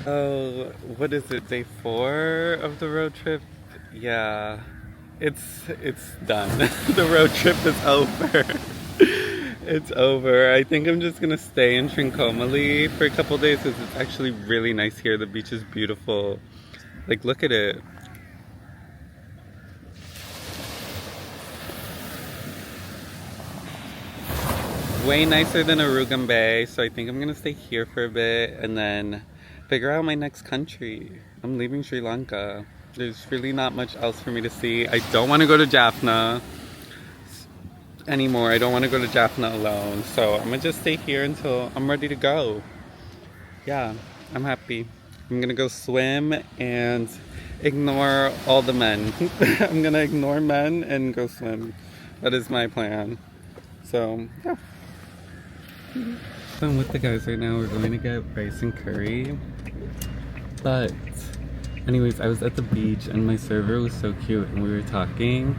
Oh, what is it? Day 4 of the road trip? Yeah, it's done. The road trip is over. It's over. I think I'm just gonna stay in Trincomalee for a couple days because it's actually really nice here. The beach is beautiful. Like, look at it. Way nicer than Arugan Bay, so I think I'm gonna stay here for a bit and then figure out my next country. I'm leaving Sri Lanka. There's really not much else for me to see. I don't want to go to Jaffna anymore. I don't want to go to Jaffna alone, so I'm gonna just stay here until I'm ready to go. Yeah, I'm happy. I'm gonna go swim and ignore all the men. I'm gonna ignore men and go swim. That is my plan. So, yeah. So I'm with the guys right now. We're going to get rice and curry. But anyways, I was at the beach and my server was so cute and we were talking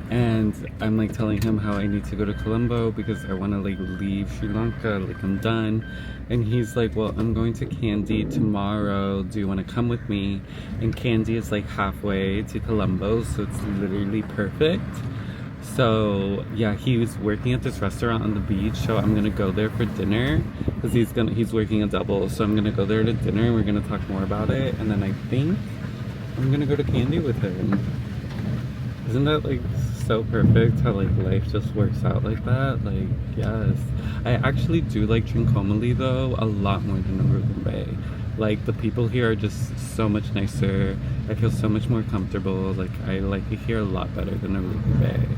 and I'm like telling him how I need to go to Colombo because I want to like leave Sri Lanka, like I'm done. And he's like, well, I'm going to Kandy tomorrow. Do you want to come with me? And Kandy is like halfway to Colombo, so it's literally perfect. So yeah, he was working at this restaurant on the beach, so I'm gonna go there for dinner because he's working a double. So I'm gonna go there to dinner and we're gonna talk more about it. And then I think I'm gonna go to Kandy with him. Isn't that like so perfect how like life just works out like that? Like yes, I actually do like Trincomalee though a lot more than Arugan Bay. Like the people here are just so much nicer. I feel so much more comfortable. Like I like it here a lot better than Arugan Bay.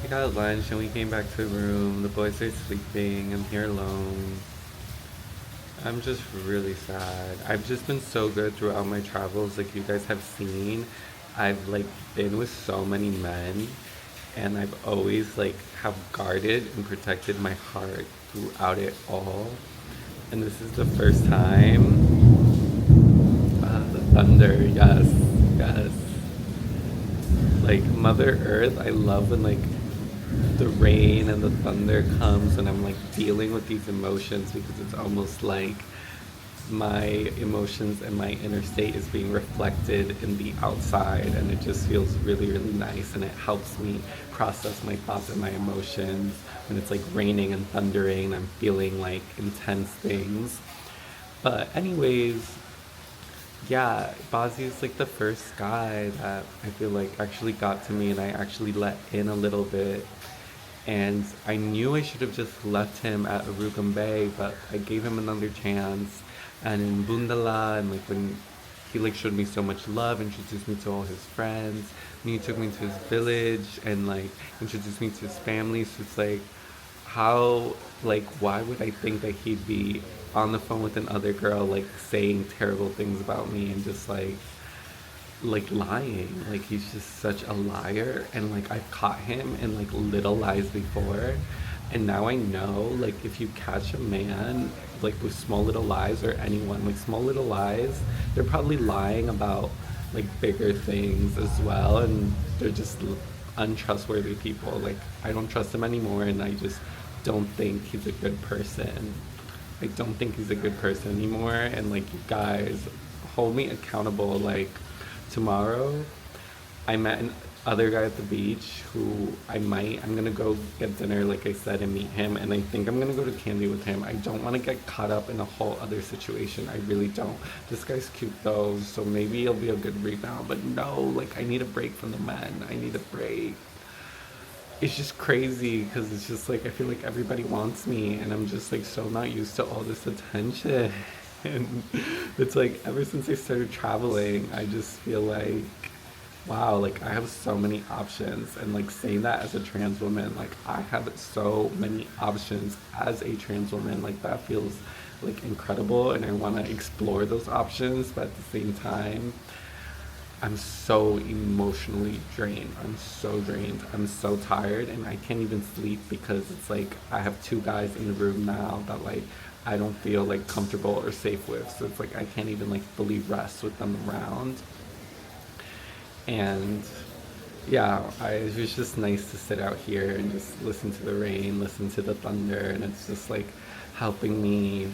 We got lunch and we came back to the room. The boys are sleeping. I'm here alone. I'm just really sad. I've just been so good throughout my travels. Like you guys have seen, I've like been with so many men and I've always like have guarded and protected my heart throughout it all. And this is the first time. The thunder, yes, yes. Like Mother Earth, I love when like the rain and the thunder comes and I'm like dealing with these emotions because it's almost like my emotions and my inner state is being reflected in the outside and it just feels really really nice and it helps me process my thoughts and my emotions when it's like raining and thundering and I'm feeling like intense things. But anyways, yeah, Bazi is like the first guy that I feel like actually got to me and I actually let in a little bit. And I knew I should have just left him at Arugam Bay, but I gave him another chance. And in Bundala, and like when he like showed me so much love, introduced me to all his friends, and he took me to his village and like introduced me to his family. So it's like, how, like, why would I think that he'd be on the phone with another girl, like saying terrible things about me and just like lying. Like he's just such a liar and like I've caught him in like little lies before and now I know like if you catch a man like with small little lies or anyone like small little lies, they're probably lying about like bigger things as well and they're just untrustworthy people. Like I don't trust him anymore and I just don't think he's a good person. I don't think he's a good person anymore and like you guys hold me accountable. Like tomorrow I met an other guy at the beach who I'm gonna go get dinner like I said and meet him and I think I'm gonna go to Candy with him. I don't want to get caught up in a whole other situation. I really don't. This guy's cute though, so maybe he'll be a good rebound, but no, like I need a break from the men. I need a break. It's just crazy because it's just like I feel like everybody wants me and I'm just like so not used to all this attention. And it's like ever since I started traveling, I just feel like wow, like I have so many options. And like saying that as a trans woman, like I have so many options as a trans woman, like that feels like incredible and I want to explore those options, but at the same time I'm so emotionally drained. I'm so drained. I'm so tired and I can't even sleep because it's like I have two guys in the room now that like I don't feel like comfortable or safe with. So it's like I can't even like fully rest with them around. And yeah, it was just nice to sit out here and just listen to the rain, listen to the thunder, and it's just like helping me,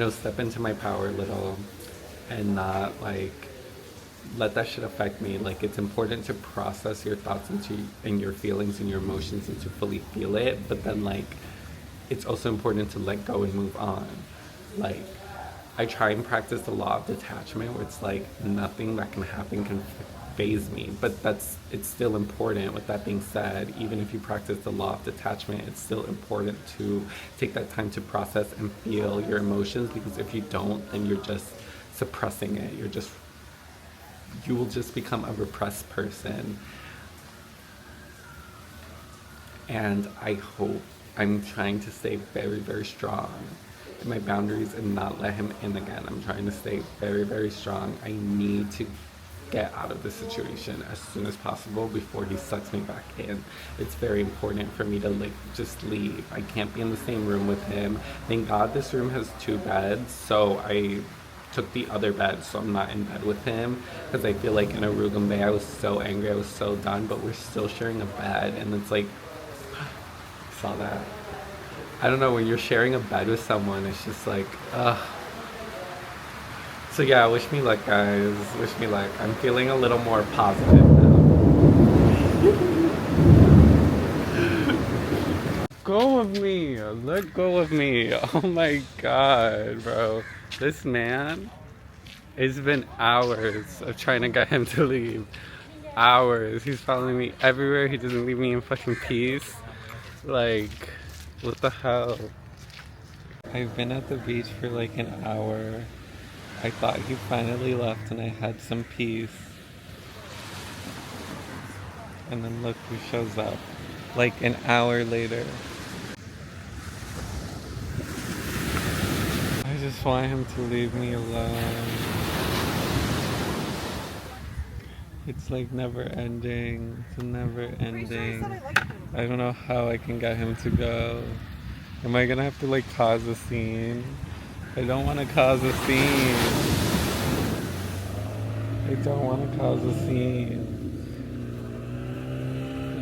step into my power a little and not like let that shit affect me. Like it's important to process your thoughts and your feelings and your emotions and to fully feel it, but then like it's also important to let go and move on. Like I try and practice the law of detachment where it's like nothing that can happen can phase me, but it's still important. With that being said, even if you practice the law of detachment, it's still important to take that time to process and feel your emotions, because if you don't, then you're just suppressing it. You will just become a repressed person. And I'm trying to stay very, very strong in my boundaries and not let him in again. I'm trying to stay very, very strong. I need to get out of this situation as soon as possible before he sucks me back in. It's very important for me to like just leave. I can't be in the same room with him. Thank God this room has 2 beds, so I took the other bed so I'm not in bed with him, because I feel like in Arugam Bay I was so angry, I was so done, but we're still sharing a bed, and it's like, saw that. I don't know, when you're sharing a bed with someone, it's just like, ugh. So yeah, wish me luck, guys. Wish me luck. I'm feeling a little more positive now. Go of me. Let go of me. Oh my god, bro. This man, it's been hours of trying to get him to leave. Hours. He's following me everywhere. He doesn't leave me in fucking peace. Like, what the hell? I've been at the beach for like an hour. I thought he finally left and I had some peace. And then look who shows up. Like an hour later. I just want him to leave me alone. It's like never ending. It's never ending. I don't know how I can get him to go. Am I gonna have to like cause a scene? I don't want to cause a scene. I don't want to cause a scene.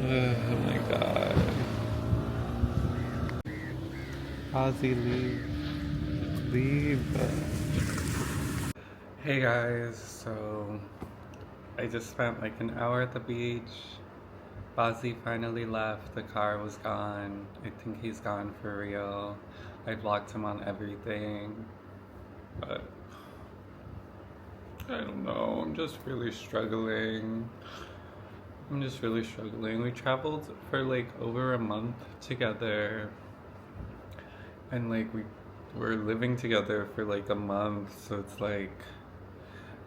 Oh my god. Bazi, leave. Leave. Hey guys, so I just spent like an hour at the beach. Bazi finally left. The car was gone. I think he's gone for real. I blocked him on everything. But I don't know. I'm just really struggling. We traveled for like over a month together. And like we were living together for like a month. So it's like,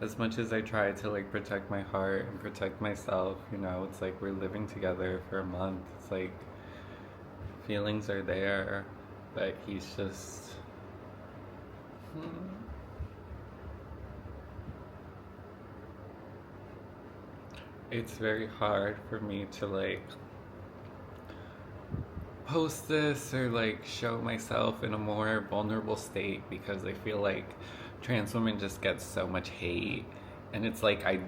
as much as I try to like protect my heart and protect myself, it's like we're living together for a month. It's like feelings are there, but he's just it's very hard for me to like post this or like show myself in a more vulnerable state, because I feel like trans women just get so much hate, and it's like I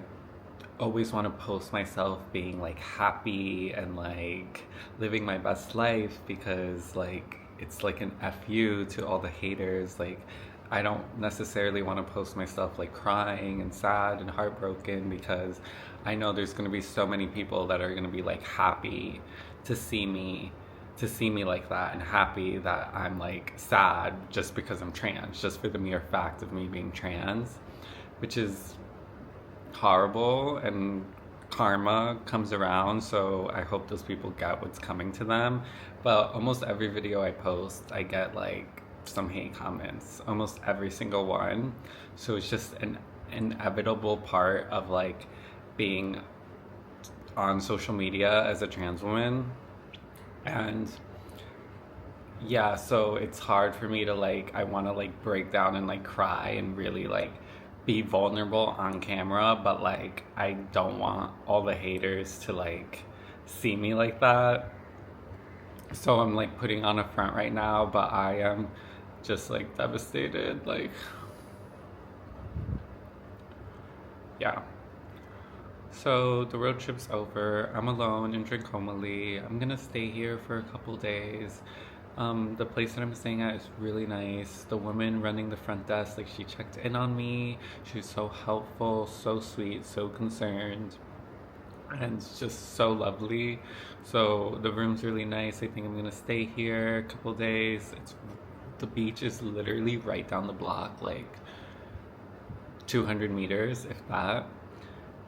always want to post myself being like happy and like living my best life, because like it's like an FU to all the haters. Like I don't necessarily want to post myself like crying and sad and heartbroken, because I know there's going to be so many people that are going to be like happy to see me like that, and happy that I'm like sad just because I'm trans, just for the mere fact of me being trans, which is horrible, and karma comes around, so I hope those people get what's coming to them. But almost every video I post, I get like some hate comments, almost every single one. So it's just an inevitable part of like being on social media as a trans woman. And yeah, so it's hard for me to like, I want to like break down and like cry and really like be vulnerable on camera, but like I don't want all the haters to like see me like that. So I'm like putting on a front right now, but I am just like devastated. Like, yeah. So the road trip's over. I'm alone in Trincomalee. I'm gonna stay here for a couple days. The place that I'm staying at is really nice. The woman running the front desk, like she checked in on me. She was so helpful, so sweet, so concerned, and it's just so lovely. So the room's really nice. I think I'm gonna stay here a couple days. The beach is literally right down the block, like 200 meters, if that.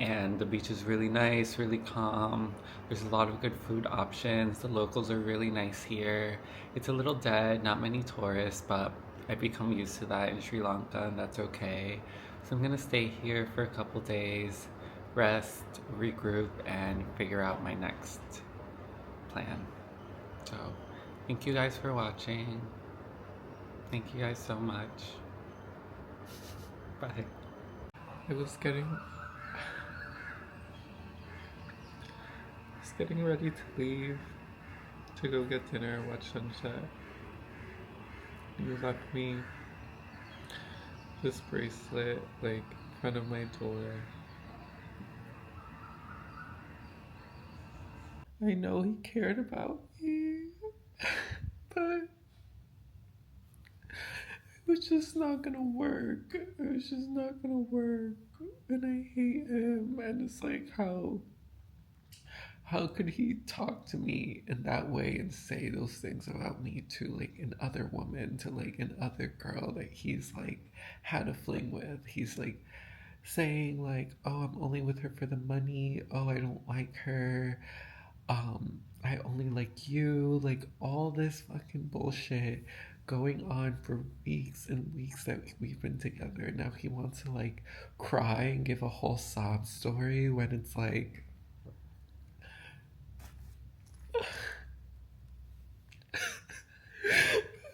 And the beach is really nice, really calm. There's a lot of good food options. The locals are really nice here. It's a little dead, not many tourists, but I've become used to that in Sri Lanka, and that's okay. So I'm gonna stay here for a couple days, rest, regroup, and figure out my next plan. So, thank you guys for watching. Thank you guys so much. Bye. I was getting ready to leave to go get dinner, watch sunset. You left me this bracelet like in front of my door. I know he cared about me, but it was just not gonna work. It was just not gonna work. And I hate him. And it's like, how could he talk to me in that way and say those things about me to like an other woman, to like an other girl that he's like had a fling with? He's like saying like, oh, I'm only with her for the money. Oh, I don't like her. I only like you. Like all this fucking bullshit going on for weeks and weeks that we've been together. Now he wants to like cry and give a whole sob story when it's like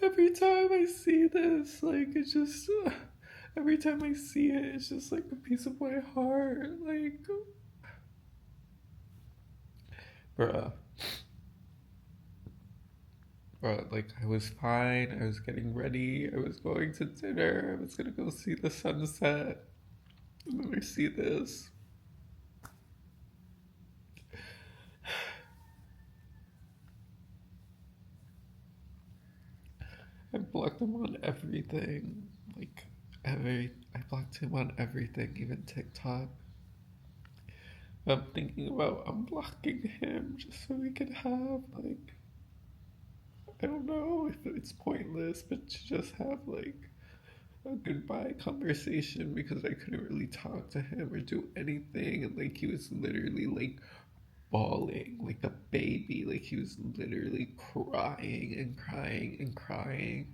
every time I see this, like it's just every time I see it, it's just like a piece of my heart. Like, bruh, bruh, like I was fine. I was getting ready. I was going to dinner. I was gonna go see the sunset, and then I see this. I blocked him on everything. Like I blocked him on everything, even TikTok. I'm thinking about unblocking him just so we can have like I don't know if it's pointless, but to just have like a goodbye conversation because I couldn't really talk to him or do anything, and like he was literally like bawling like a baby, like he was literally crying and crying and crying.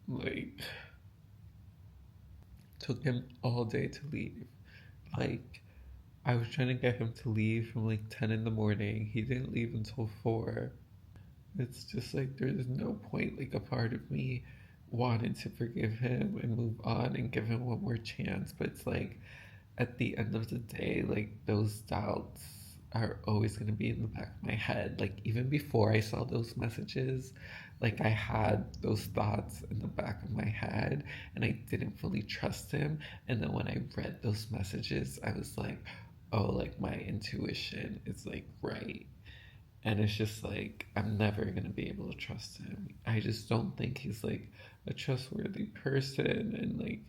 Like took him all day to leave. Like I was trying to get him to leave from like 10 in the morning. He didn't leave until 4. It's just like there's no point. Like a part of me wanted to forgive him and move on and give him one more chance, but it's like at the end of the day, like those doubts are always going to be in the back of my head. Like even before I saw those messages, like I had those thoughts in the back of my head and I didn't fully trust him. And then when I read those messages, I was like, oh, like my intuition is like right. And it's just like I'm never gonna be able to trust him. I just don't think he's like a trustworthy person, and like,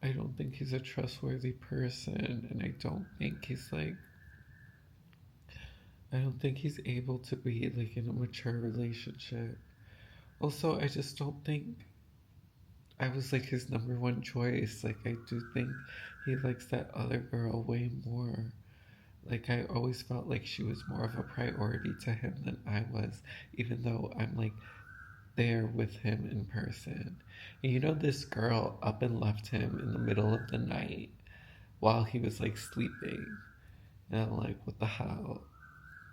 I don't think he's a trustworthy person, and I don't think he's able to be like in a mature relationship. Also, I just don't think I was like his number one choice. Like I do think he likes that other girl way more. Like I always felt like she was more of a priority to him than I was, even though I'm like there with him in person. And you know, this girl up and left him in the middle of the night while he was like sleeping. And I'm like, what the hell?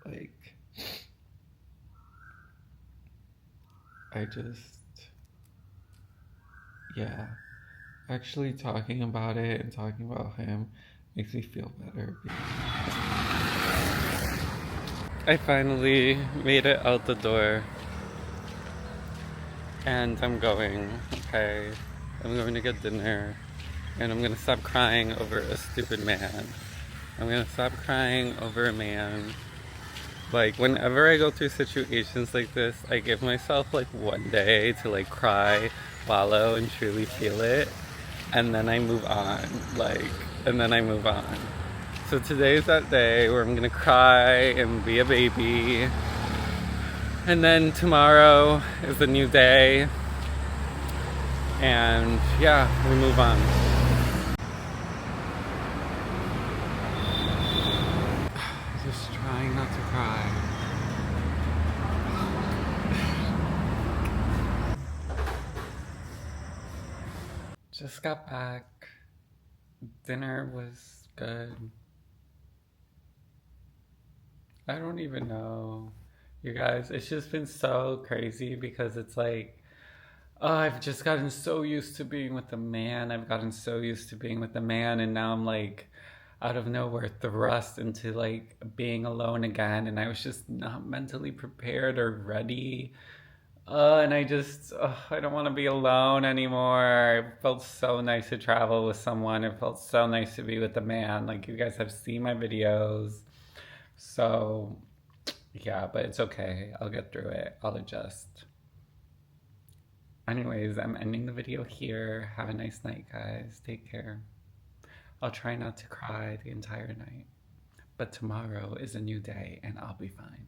Like, I just, yeah. Actually, talking about it and talking about him makes me feel better. I finally made it out the door. And I'm going, okay? I'm going to get dinner. And I'm gonna stop crying over a stupid man. I'm gonna stop crying over a man. Like, whenever I go through situations like this, I give myself like one day to like cry, wallow, and truly feel it. And then I move on. Like, and then I move on. So today's that day where I'm gonna cry and be a baby. And then tomorrow is the new day. And yeah, we move on. Just trying not to cry. Just got back. Dinner was good. I don't even know. You guys, it's just been so crazy because it's like, oh, I've just gotten so used to being with the man. I've gotten so used to being with the man, and now I'm like out of nowhere thrust into like being alone again, and I was just not mentally prepared or ready. And I don't want to be alone anymore. It felt so nice to travel with someone. It felt so nice to be with a man. Like, you guys have seen my videos. So, yeah, but it's okay. I'll get through it. I'll adjust. Anyways, I'm ending the video here. Have a nice night, guys. Take care. I'll try not to cry the entire night. But tomorrow is a new day and I'll be fine.